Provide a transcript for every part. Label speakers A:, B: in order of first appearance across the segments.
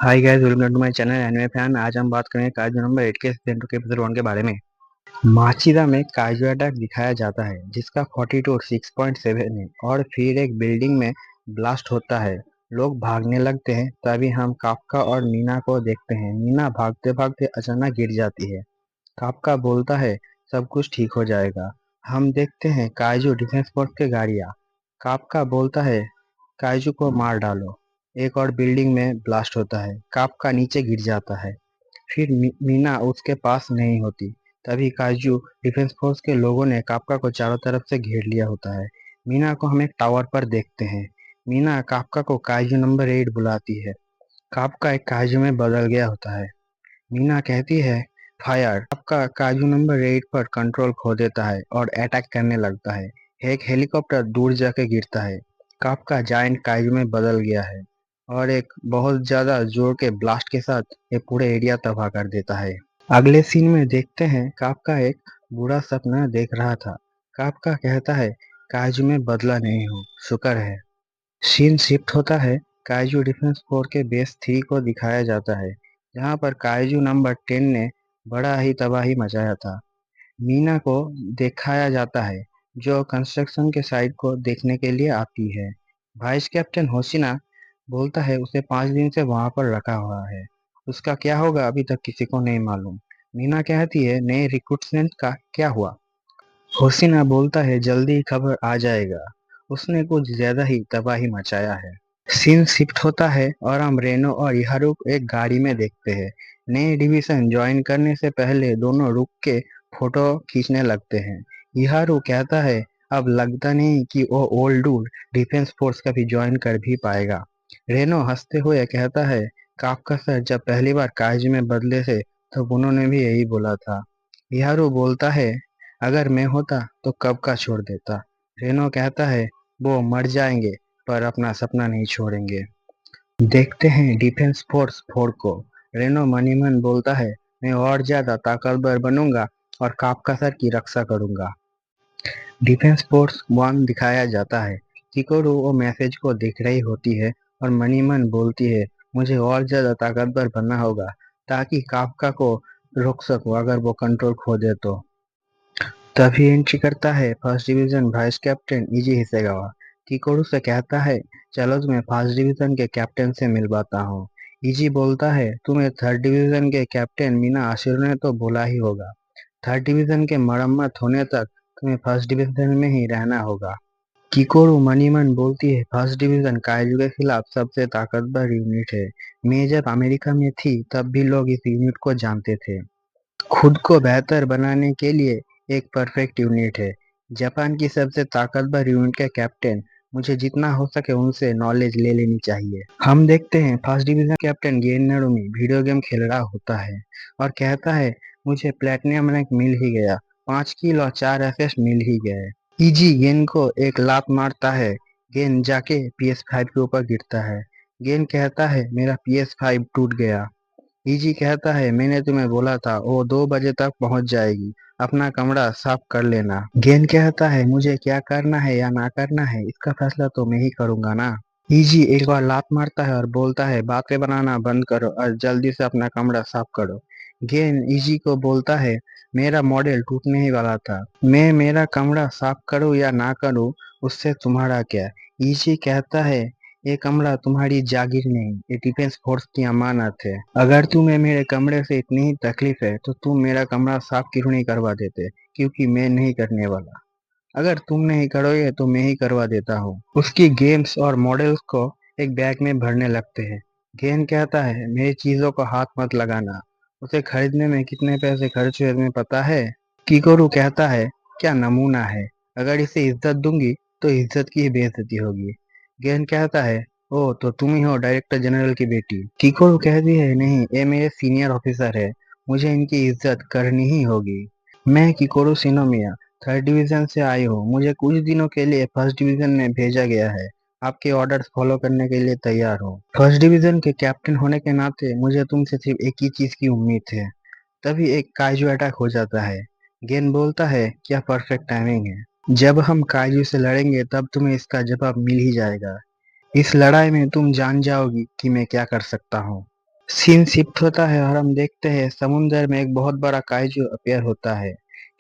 A: Hi guys, welcome to my channel anime fan. आज हम बात करेंगे काइजू नंबर 8 के सेंटो के एपिसोड 1 के बारे में। माचिदा में काइजू अटैक दिखाया जाता है जिसका 42 और 6.7 है और फिर एक बिल्डिंग में ब्लास्ट होता है। लोग भागने लगते हैं, तभी हम काफका और मीना को देखते हैं। मीना भागते भागते अचानक गिर जाती है। काफका बोलता है सब कुछ ठीक हो जाएगा। हम देखते हैं काइजू डिफेंस फोर्स के गाड़ियाँ। काफका बोलता है काइजू को मार डालो। एक और बिल्डिंग में ब्लास्ट होता है। काफका नीचे गिर जाता है। फिर मीना उसके पास नहीं होती। तभी काइजू डिफेंस फोर्स के लोगों ने काफका को चारों तरफ से घेर लिया होता है। मीना को हम एक टावर पर देखते हैं। मीना काफका को काइजू नंबर 8 बुलाती है। काफका एक काइजू में बदल गया होता है। मीना कहती है फायर। आपका काजू नंबर 8 पर कंट्रोल खो देता है और अटैक करने लगता है। एक हेलीकॉप्टर दूर जाके गिरता है। काफका जायंट काजू में बदल गया है और एक बहुत ज्यादा जोर के ब्लास्ट के साथ ये पूरे एरिया तबाह कर देता है। अगले सीन में देखते हैं काफका एक बुरा सपना देख रहा था। काफका कहता है काजू में बदला नहीं हूँ, शुक्र है। सीन शिफ्ट होता है। काइजू डिफेंस फोर्स के बेस 3 को दिखाया जाता है, जहां पर काइजू नंबर 10 ने बड़ा ही तबाही मचाया था। मीना को दिखाया जाता है, जो कंस्ट्रक्शन के साइट को देखने के लिए आती है। वाइस कैप्टन होशिना बोलता है उसे 5 दिन से वहां पर रखा हुआ है। उसका क्या होगा अभी तक किसी को नहीं मालूम। मीना कहती है नए रिक्रूटमेंट का क्या हुआ। होशिना बोलता है जल्दी खबर आ जाएगा, उसने कुछ ज्यादा ही तबाही मचाया है। सीन शिफ्ट होता है और हम रेनो और इहारू एक गाड़ी में देखते हैं। नए डिवीजन ज्वाइन करने से पहले दोनों रुक के फोटो खींचने लगते हैं। इहारू कहता है अब लगता नहीं कि वो ओल्ड डूड डिफेंस फोर्स कभी ज्वाइन कर भी पाएगा। रेनो हंसते हुए कहता है काफका सर जब पहली बार काइजू में बदले थे तो उन्होंने भी यही बोला था। इहारू बोलता है अगर मैं होता तो कब का छोड़ देता। रेनो कहता है वो मर जाएंगे पर अपना सपना नहीं छोड़ेंगे। देखते हैं डिफेंस फोर्स 4 को। रेनो मनी मन बोलता है मैं और ज्यादा ताकतवर बनूंगा और काफका सर की रक्षा करूंगा। डिफेंस फोर्स 1 दिखाया जाता है। किकोरू वो मैसेज को देख रही होती है और मनी मन बोलती है मुझे और ज्यादा ताकतवर बनना होगा ताकि काफका को रोक सकूं अगर वो कंट्रोल खो दे तो। तभी एंट्री करता है first division vice captain Eiji Hasegawa. Kikoru से कहता है चलो तुम्हें फर्स्ट डिवीजन के कैप्टन से मिलवाता हूँ। इजी बोलता है तुम्हें थर्ड डिवीजन के कैप्टन मीना आशिर ने तो बोला ही होगा। थर्ड डिवीजन के मरम्मत होने तक तुम्हें फर्स्ट डिवीजन में ही रहना होगा। किकोरू मनी मन बोलती है फर्स्ट डिवीजन काइजू के खिलाफ सबसे ताकतवर यूनिट है। मैं जब अमेरिका में थी तब भी लोग इस यूनिट को जानते थे। खुद को बेहतर बनाने के लिए एक परफेक्ट यूनिट है। जापान की सबसे ताकतवर यूनिट का कैप्टन मुझे जितना हो सके उनसे नॉलेज ले लेनी चाहिए। हम देखते हैं first division captain Gen Narumi video game खेल रहा होता है और कहता है मुझे प्लेटिनम रैंक मिल ही गया, 5 किल और 4 असिस्ट मिल ही गए। इजी गेन को एक लात मारता है। गेन जाके PS5 के ऊपर गिरता है। गेन कहता है मेरा PS5 टूट गया। इजी कहता है मैंने तुम्हें बोला था वो 2 बजे तक पहुंच जाएगी, अपना कमरा साफ कर लेना। गेन कहता है मुझे क्या करना है या ना करना है इसका फैसला तो मैं ही करूंगा ना। इजी एक बार लात मारता है और बोलता है बातें बनाना बंद करो और जल्दी से अपना कमरा साफ करो। गेन इजी को बोलता है मेरा मॉडल टूटने ही वाला था, मैं मेरा कमरा साफ करूं या ना करूं उससे तुम्हारा क्या। इजी कहता है ये कमरा तुम्हारी जागीर नहीं, ये डिफेंस फोर्स की अमानत है। अगर तुम्हें मेरे कमरे से इतनी ही तकलीफ है तो तुम मेरा कमरा साफ क्यों नहीं करवा देते, क्योंकि मैं नहीं करने वाला। अगर तुम नहीं करोगे तो मैं ही करवा देता हूँ। उसकी गेम्स और मॉडल्स को एक बैग में भरने लगते हैं। गेन कहता है मेरी चीजों को हाथ मत लगाना, उसे खरीदने में कितने पैसे खर्च हुए तुम्हें पता है। किकोरू कहता है क्या नमूना है, अगर इसे इज्जत दूंगी तो इज्जत की ही बेइज्जती होगी। गेन कहता है ओ तो तुम ही हो डायरेक्टर जनरल की बेटी। किकोरू कहती है नहीं, ये मेरे सीनियर ऑफिसर है, मुझे इनकी इज्जत करनी ही होगी। मैं किकोरू सिनोमिया थर्ड डिवीजन से आई हूँ, मुझे कुछ दिनों के लिए फर्स्ट डिवीजन में भेजा गया है, आपके ऑर्डर्स फॉलो करने के लिए तैयार हूँ। फर्स्ट डिवीजन के कैप्टन होने के नाते मुझे तुमसे सिर्फ एक ही चीज की उम्मीद है। तभी एक काइजू अटैक हो जाता है। गेन बोलता है क्या परफेक्ट टाइमिंग है, जब हम काइजू से लड़ेंगे तब तुम्हें इसका जवाब मिल ही जाएगा। इस लड़ाई में तुम जान जाओगी कि मैं क्या कर सकता हूँ। सीन शिफ्ट होता है और हम देखते हैं समुंदर में एक बहुत बड़ा काइजू अपीयर होता है।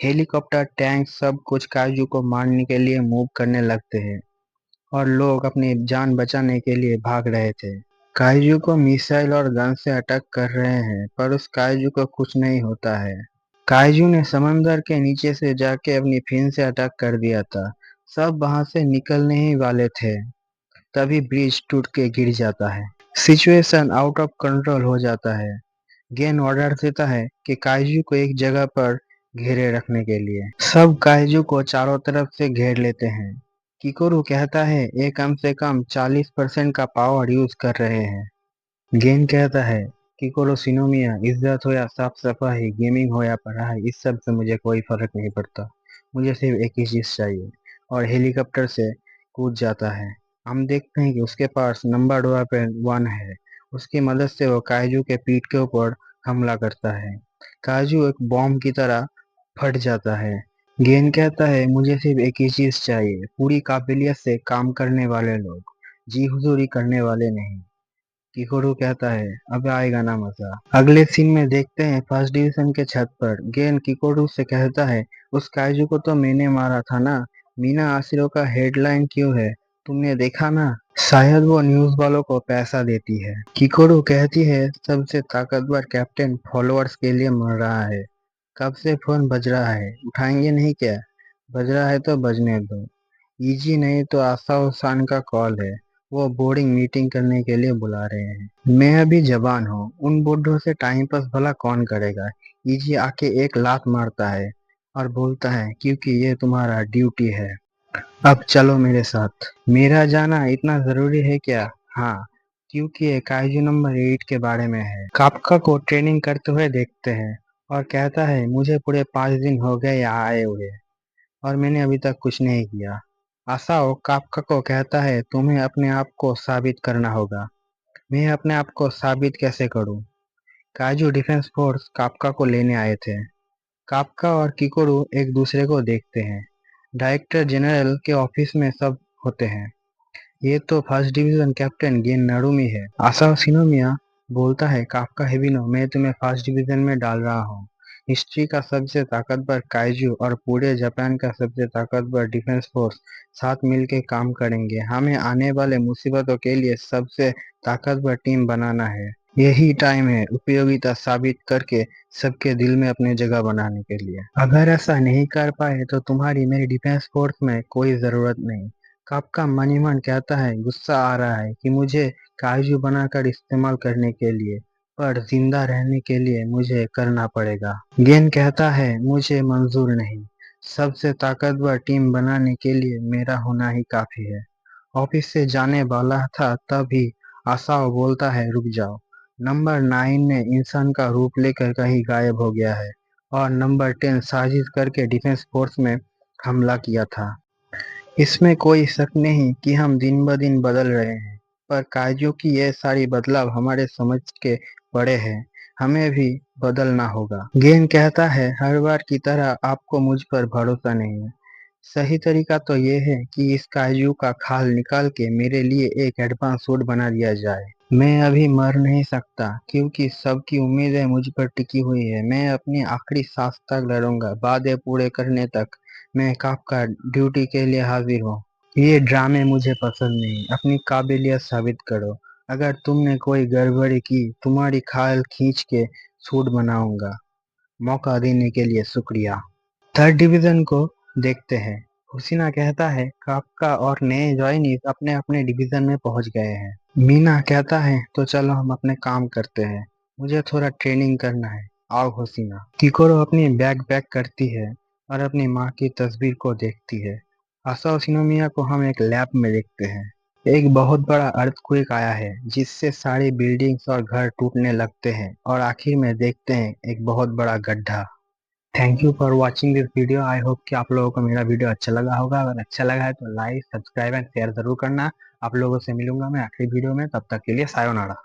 A: हेलीकॉप्टर, टैंक सब कुछ काइजू को मारने के लिए मूव करने लगते हैं और लोग अपनी जान बचाने के लिए भाग रहे थे। काइजू को मिसाइल और गन से अटैक कर रहे हैं पर उस काइजू को कुछ नहीं होता है। काइजू ने समंदर के नीचे से जाके अपनी फिन से अटैक कर दिया था। सब वहां से निकलने ही वाले थे, तभी ब्रिज टूट के गिर जाता है। सिचुएशन आउट ऑफ कंट्रोल हो जाता है। गेन ऑर्डर देता है कि काइजू को एक जगह पर घेरे रखने के लिए। सब काइजू को चारों तरफ से घेर लेते हैं। किकोरू कहता है ये कम से कम 40% का पावर यूज कर रहे हैं। गेन कहता है किकोरो सिनोमिया, इज्जत हो या साफ सफाई, गेमिंग हो या पढ़ाई, इस सब से मुझे कोई फर्क नहीं पड़ता। मुझे सिर्फ एक ही चीज चाहिए। और हेलीकॉप्टर से कूद जाता है। हम देखते हैं कि उसके पास नंबर वेपन 1 है। उसकी मदद से वो काइजू के पीठ के ऊपर हमला करता है। काइजू एक बॉम्ब की तरह फट जाता है। गेन कहता है मुझे सिर्फ एक ही चीज चाहिए, पूरी काबिलियत से काम करने वाले लोग, जी हुजूरी करने वाले नहीं। किकोरू कहता है अब आएगा ना मजा। अगले सीन में देखते हैं फर्स्ट डिवीजन के छत पर गेन किकोरू से कहता है उस काइजू को तो मैंने मारा था ना। मीना आशिरो का हेडलाइन क्यों है, तुमने देखा ना? शायद वो न्यूज वालों को पैसा देती है। किकोरू कहती है सबसे ताकतवर कैप्टन फॉलोअर्स के लिए मर रहा है। कब से फोन बज रहा है, उठाएंगे नहीं क्या? बज रहा है तो बजने दो। इजी नहीं तो आसाओ सान का कॉल है। वो बोर्डिंग मीटिंग करने के लिए बुला रहे हैं। मैं अभी जवान हूँ, उन बूढ़ों से टाइम पास भला कौन करेगा। इजी आके एक लात मारता है और बोलता है क्योंकि ये तुम्हारा ड्यूटी है। अब चलो मेरे साथ। मेरा जाना इतना जरूरी है क्या? हाँ, क्योंकि ये काइजू नंबर 8 के बारे में है। कापका को ट्रेनिंग करते हुए देखते हैं और कहता है मुझे पूरे 5 दिन हो गए यहाँ आए हुए और मैंने अभी तक कुछ नहीं किया। आसाओ काफ्का को कहता है तुम्हें अपने आप को साबित करना होगा। मैं अपने आप को साबित कैसे करूं? काजू डिफेंस फोर्स काफ्का को लेने आए थे। काफ्का और किकोरू एक दूसरे को देखते हैं। डायरेक्टर जनरल के ऑफिस में सब होते हैं। ये तो फर्स्ट डिवीजन कैप्टन गेन नारुमी है। आसाओ सिनोमिया बोलता है काफ्का हेबिनो, मैं तुम्हें फर्स्ट डिवीजन में डाल रहा हूँ। हिस्ट्री का सबसे ताकतवर काइजू और पूरे जापान का सबसे ताकतवर डिफेंस फोर्स साथ मिलकर काम करेंगे। हमें आने वाले मुसीबतों के लिए सबसे ताकतवर टीम बनाना है। यही टाइम है उपयोगिता साबित करके सबके दिल में अपनी जगह बनाने के लिए। अगर ऐसा नहीं कर पाए तो तुम्हारी मेरी डिफेंस फोर्स में कोई जरूरत नहीं। काफ्का मन ही मन कहता है गुस्सा आ रहा है कि मुझे काजू बनाकर इस्तेमाल करने के लिए, पर जिंदा रहने के लिए मुझे करना पड़ेगा। गेन कहता है मुझे मंजूर नहीं। सबसे ताकतवर टीम बनाने के लिए मेरा होना ही काफी है। ऑफिस से जाने वाला था तभी आसाओ बोलता है रुक जाओ। नंबर 9 ने इंसान का रूप लेकर कहीं गायब हो गया है और नंबर 10 साजिश करके डिफेंस फोर्स में हमला किया था। इसमें कोई शक नहीं कि हम दिन ब दिन बदल रहे हैं, पर कायजों की ये सारी बदलाव हमारे समझ के बड़े हैं। हमें भी बदलना होगा। गेन कहता है हर बार की तरह आपको मुझ पर भरोसा नहीं है। सही तरीका तो ये है कि इस काजू का खाल निकाल के मेरे लिए एक एडवांस सूट बना दिया जाए। मैं अभी मर नहीं सकता क्योंकि सबकी उम्मीदें मुझ पर टिकी हुई है। मैं अपनी आखिरी सांस तक लड़ूंगा, वादे पूरे करने तक। मैं काफ्का ड्यूटी के लिए हाजिर हूँ। ये ड्रामे मुझे पसंद नहीं। अपनी काबिलियत साबित करो। अगर तुमने कोई गड़बड़ी की तुम्हारी खाल खींच के सूट बनाऊंगा। मौका देने के लिए शुक्रिया। थर्ड डिवीजन को देखते हैं। हुसीना कहता है काफ्का और नए जॉइनीज अपने अपने डिवीजन में पहुंच गए हैं। मीना कहता है तो चलो हम अपने काम करते हैं, मुझे थोड़ा ट्रेनिंग करना है। आओ हुसीना। किकोरो अपनी बैग पैक करती है और अपनी माँ की तस्वीर को देखती है। आसाओ सिनोमिया को हम एक लैब में देखते हैं। एक बहुत बड़ा अर्थक्वेक आया है जिससे सारी बिल्डिंग्स और घर टूटने लगते हैं और आखिर में देखते हैं एक बहुत बड़ा गड्ढा। Thank you for watching this video. I hope कि आप लोगों को मेरा वीडियो अच्छा लगा होगा। अगर अच्छा लगा है तो लाइक, सब्सक्राइब एंड शेयर जरूर करना। आप लोगों से मिलूंगा मैं आखिरी वीडियो में, तब तक के लिए सायोनारा।